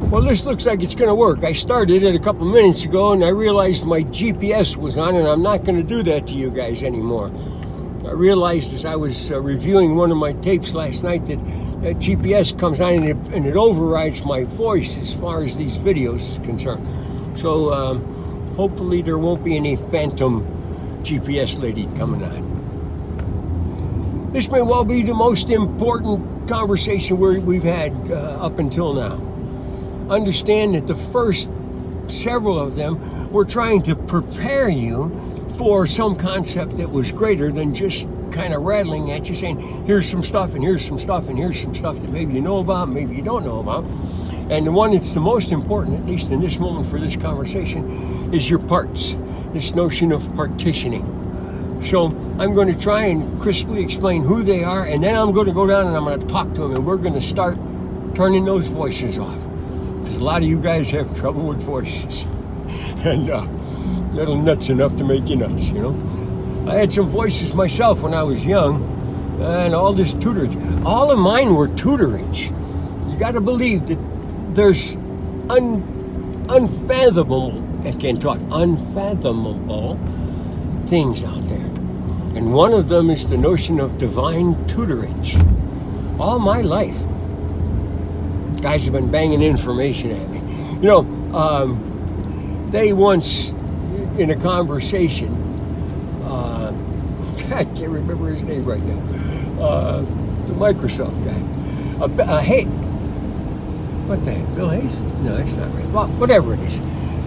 Well, this looks like it's going to work. I started it a couple minutes ago and I realized my GPS was on, and I'm not going to do that to you guys anymore. I realized as I was reviewing one of my tapes last night that GPS comes on and it overrides my voice as far as these videos is concerned. So hopefully there won't be any phantom GPS lady coming on. This may well be the most important conversation we've had up until now. Understand that the first several of them were trying to prepare you for some concept that was greater than just kind of rattling at you saying, here's some stuff and here's some stuff and here's some stuff that maybe you know about, maybe you don't know about. And the one that's the most important, at least in this moment for this conversation, is your parts. This notion of partitioning. So I'm going to try and crisply explain who they are, and then I'm going to go down and I'm going to talk to them, and we're going to start turning those voices off. Because a lot of you guys have trouble with voices. And little nuts enough to make you nuts, you know. I had some voices myself when I was young, and all this tutorage. All of mine were tutorage. You got to believe that there's unfathomable, I can't talk, unfathomable things out there. And one of them is the notion of divine tutorage. All my life, guys have been banging information at me. You know, they once, in a conversation, I can't remember his name right now, the Microsoft guy, hey, what the heck, Bill Hayes? No, that's not right. Well, whatever it is.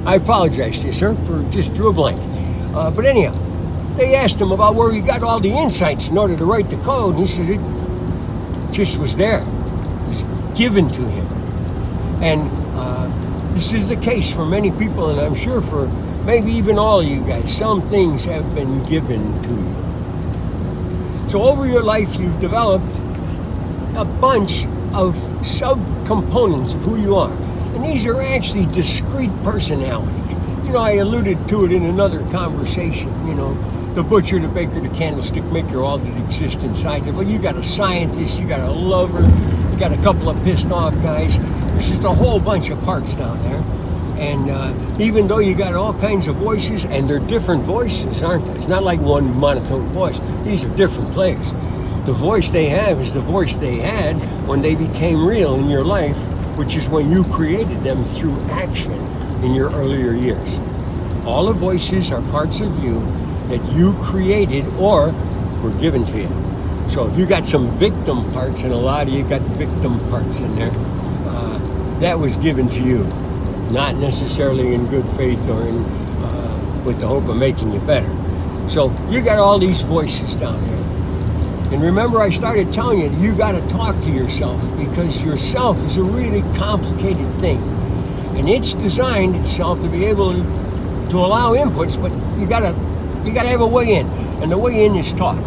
I apologize to you, sir, for just drew a blank. But anyhow, they asked him about where he got all the insights in order to write the code, and he said it just was there. It was given to him. And this is the case for many people, and I'm sure for maybe even all of you guys. Some things have been given to you. So over your life, you've developed a bunch of subcomponents of who you are. And these are actually discrete personalities. You know, I alluded to it in another conversation, you know, the butcher, the baker, the candlestick maker, all that exist inside there. But you got a scientist, you got a lover, you got a couple of pissed off guys. There's just a whole bunch of parts down there. And even though you got all kinds of voices, and they're different voices, aren't they? It's not like one monotone voice. These are different players. The voice they have is the voice they had when they became real in your life, which is when you created them through action in your earlier years. All the voices are parts of you that you created or were given to you. So if you got some victim parts, and a lot of you got victim parts in there, that was given to you. Not necessarily in good faith or in with the hope of making you better. So you got all these voices down there. And remember, I started telling you got to talk to yourself, because yourself is a really complicated thing. And it's designed itself to be able to allow inputs, but you gotta have a way in. And the way in is talk.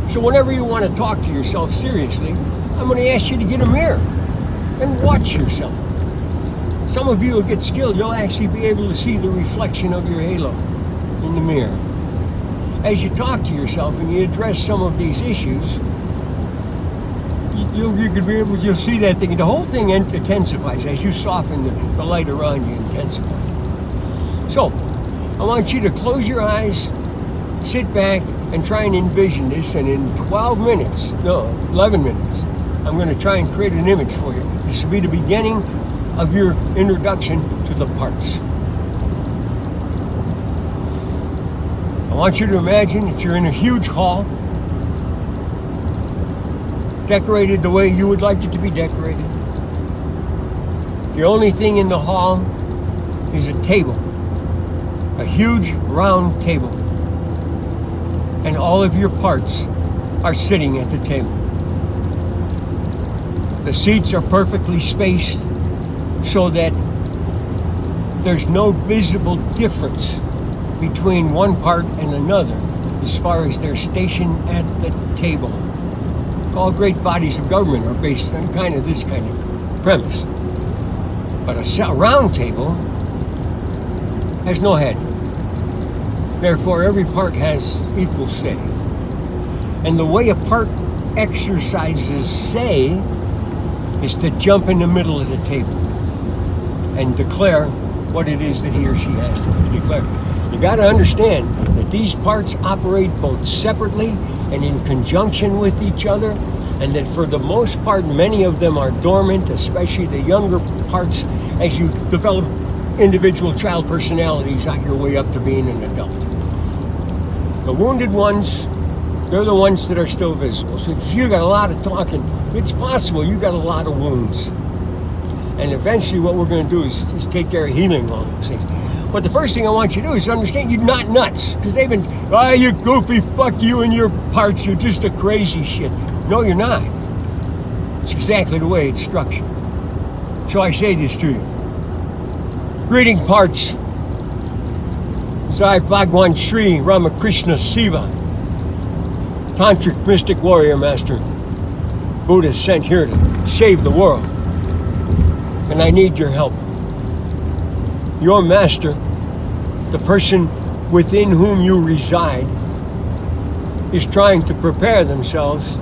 So whenever you want to talk to yourself seriously, I'm going to ask you to get a mirror and watch yourself. Some of you will get skilled. You'll actually be able to see the reflection of your halo in the mirror. As you talk to yourself and you address some of these issues, you could be able to see that thing. The whole thing intensifies as you soften the light around you, intensify. So, I want you to close your eyes, sit back, and try and envision this. And in 11 minutes, I'm going to try and create an image for you. This will be the beginning of your introduction to the parts. I want you to imagine that you're in a huge hall, decorated the way you would like it to be decorated. The only thing in the hall is a table, a huge round table, and all of your parts are sitting at the table. The seats are perfectly spaced so that there's no visible difference between one part and another as far as their station at the table. All great bodies of government are based on kind of this kind of premise. But a round table has no head. Therefore, every part has equal say. And the way a part exercises say is to jump in the middle of the table. and declare what it is that he or she has to declare. You got to understand that these parts operate both separately and in conjunction with each other, and that for the most part, many of them are dormant, especially the younger parts, as you develop individual child personalities on your way up to being an adult. The wounded ones, they're the ones that are still visible. So if you got a lot of talking, it's possible you got a lot of wounds. And eventually what we're going to do is take care of healing all those things. But the first thing I want you to do is understand you're not nuts. Because they've been, you goofy, fuck you and your parts, you're just a crazy shit. No, you're not. It's exactly the way it's structured. So I say this to you. Greeting parts. Sai Bhagwan Sri Ramakrishna Siva, Tantric Mystic Warrior Master, Buddha sent here to save the world. And I need your help. Your master, the person within whom you reside, is trying to prepare themselves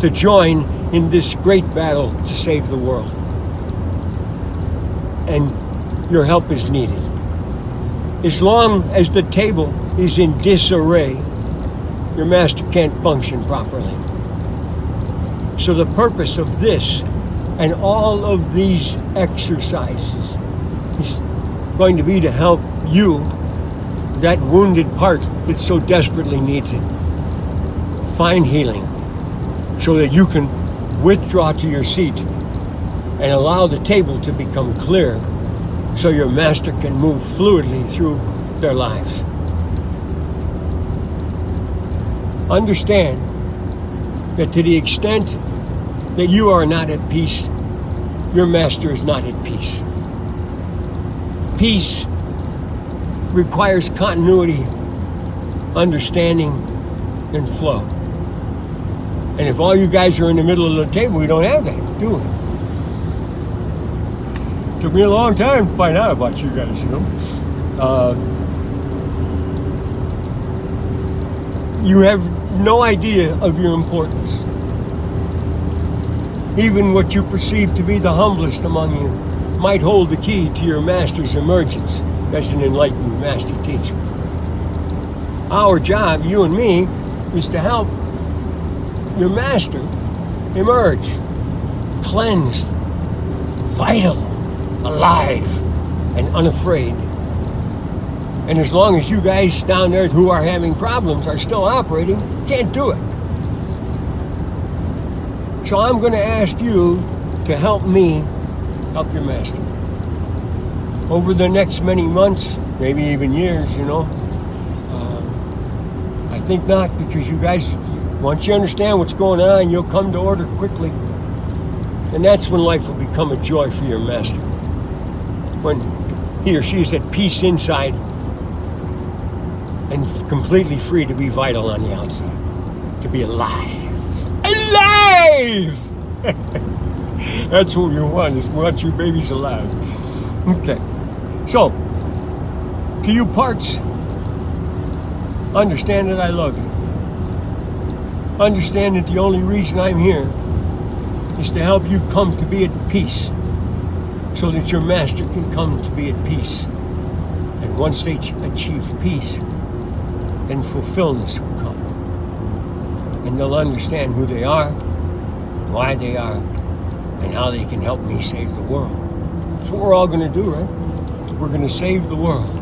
to join in this great battle to save the world. And your help is needed. As long as the table is in disarray, your master can't function properly. So the purpose of this and all of these exercises is going to be to help you, that wounded part that so desperately needs it, find healing so that you can withdraw to your seat and allow the table to become clear so your master can move fluidly through their lives. Understand that to the extent that you are not at peace, your master is not at peace. Peace requires continuity, understanding, and flow. And if all you guys are in the middle of the table, we don't have that, do we? Took me a long time to find out about you guys, you know. You have no idea of your importance. Even what you perceive to be the humblest among you might hold the key to your master's emergence as an enlightened master teacher. Our job, you and me, is to help your master emerge, cleansed, vital, alive, and unafraid. And as long as you guys down there who are having problems are still operating, can't do it. So I'm going to ask you to help me help your master. Over the next many months, maybe even years, you know. I think not, because you guys, once you understand what's going on, you'll come to order quickly. And that's when life will become a joy for your master. When he or she is at peace inside and completely free to be vital on the outside. To be alive. Alive! That's what you want, is want you babies alive. Okay. So, to you parts, understand that I love you. Understand that the only reason I'm here is to help you come to be at peace, so that your master can come to be at peace. And once they achieve peace, then fulfillment will come. And they'll understand who they are, why they are, and how they can help me save the world. That's what we're all going to do, right? We're going to save the world.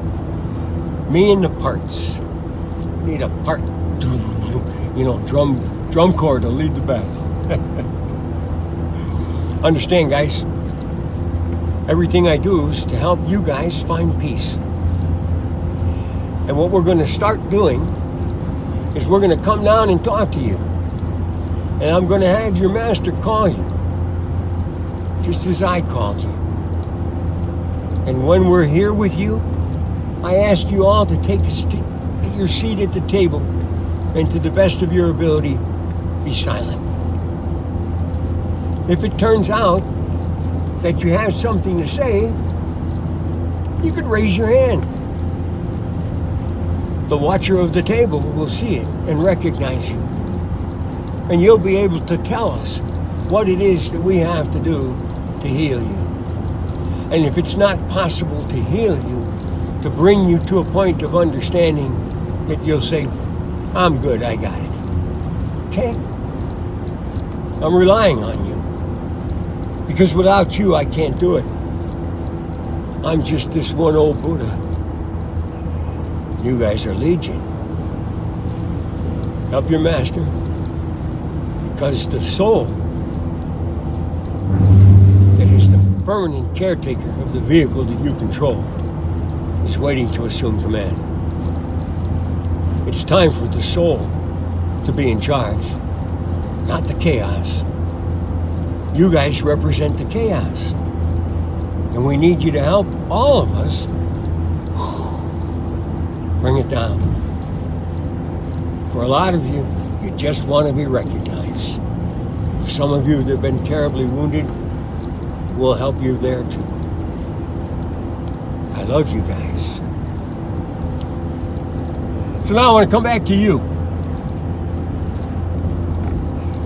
Me and the parts. We need a part, you know, drum corps to lead the battle. Understand, guys, everything I do is to help you guys find peace. And what we're going to start doing is we're going to come down and talk to you. And I'm going to have your master call you, just as I called you. And when we're here with you, I ask you all to take your seat at the table and, to the best of your ability, be silent. If it turns out that you have something to say, you could raise your hand. The watcher of the table will see it and recognize you. And you'll be able to tell us what it is that we have to do to heal you. And if it's not possible to heal you, to bring you to a point of understanding that you'll say, I'm good, I got it. Okay? I'm relying on you. Because without you, I can't do it. I'm just this one old Buddha. You guys are legion. Help your master. Because the soul that is the permanent caretaker of the vehicle that you control is waiting to assume command. It's time for the soul to be in charge, not the chaos. You guys represent the chaos. And we need you to help all of us bring it down. For a lot of you, you just want to be recognized. For some of you that have been terribly wounded, we'll help you there too. I love you guys. So now I want to come back to you.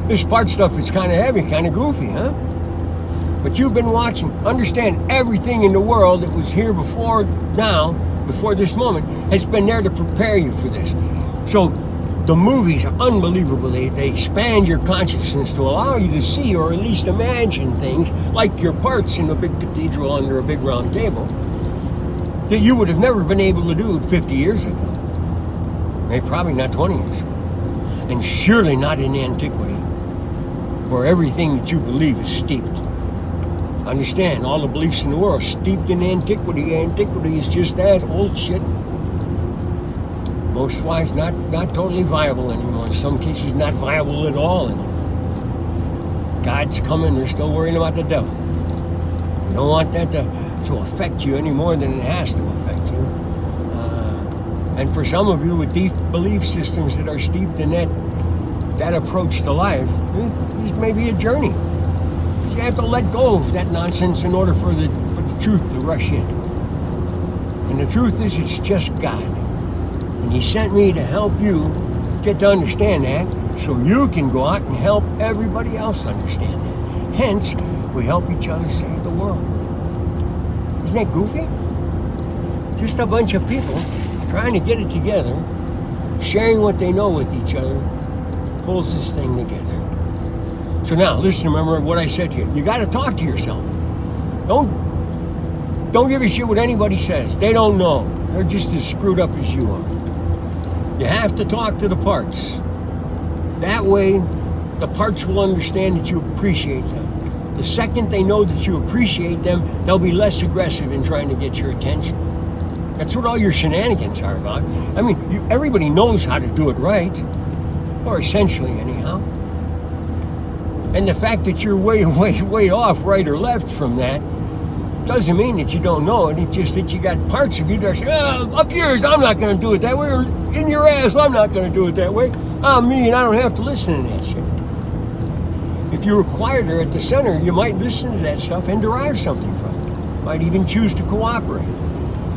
This part stuff is kind of heavy, kind of goofy, huh? But you've been watching. Understand, everything in the world that was here before now, before this moment, has been there to prepare you for this. So the movies are unbelievable. They expand your consciousness to allow you to see or at least imagine things like your parts in a big cathedral under a big round table that you would have never been able to do 50 years ago. Maybe probably not 20 years ago. And surely not in antiquity, where everything that you believe is steeped. Understand, all the beliefs in the world are steeped in antiquity. Antiquity is just that, old shit. Most wise, not totally viable anymore. In some cases, not viable at all anymore. God's coming, they're still worrying about the devil. You don't want that to affect you any more than it has to affect you. And for some of you with deep belief systems that are steeped in that approach to life, this may be a journey. Because you have to let go of that nonsense in order for the truth to rush in. And the truth is, it's just God. And He sent me to help you get to understand that so you can go out and help everybody else understand that. Hence, we help each other save the world. Isn't that goofy? Just a bunch of people trying to get it together, sharing what they know with each other, pulls this thing together. So now, listen, remember what I said to you. You got to talk to yourself. Don't give a shit what anybody says. They don't know. They're just as screwed up as you are. You have to talk to the parts. That way, the parts will understand that you appreciate them. The second they know that you appreciate them, they'll be less aggressive in trying to get your attention. That's what all your shenanigans are about. I mean, everybody knows how to do it right. Or essentially, anyhow. And the fact that you're way off, right or left from that, doesn't mean that you don't know it. It's just that you got parts of you that say, up yours, I'm not going to do it that way. Or in your ass, I'm not going to do it that way. I'm me, and I don't have to listen to that shit. If you were quieter at the center, you might listen to that stuff and derive something from it. Might even choose to cooperate.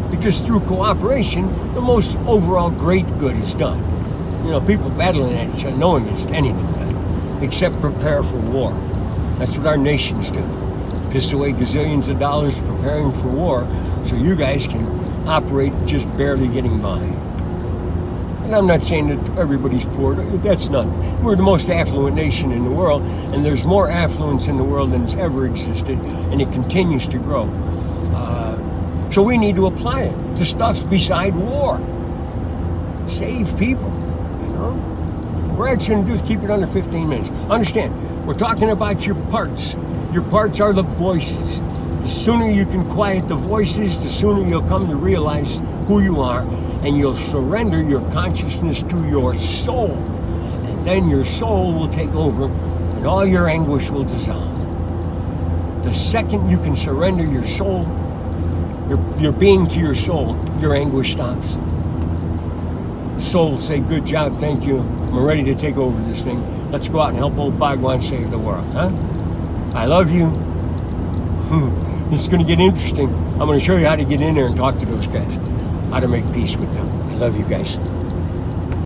Because through cooperation, the most overall great good is done. You know, people battling at each other, no one gets anything done, except prepare for war. That's what our nations do. Piss away gazillions of dollars preparing for war, so you guys can operate just barely getting by. And I'm not saying that everybody's poor, that's none. We're the most affluent nation in the world, and there's more affluence in the world than has ever existed, and it continues to grow. So we need to apply it to stuff beside war. Save people, you know? What we're actually going to do is keep it under 15 minutes. Understand, we're talking about your parts. Your parts are the voices. The sooner you can quiet the voices, the sooner you'll come to realize who you are, and you'll surrender your consciousness to your soul. And then your soul will take over, and all your anguish will dissolve. The second you can surrender your soul, your being to your soul, your anguish stops. Soul will say, good job, thank you. I'm ready to take over this thing. Let's go out and help old BHAGWAN save the world, huh? I love you. This is going to get interesting. I'm going to show you how to get in there and talk to those guys. How to make peace with them. I love you guys.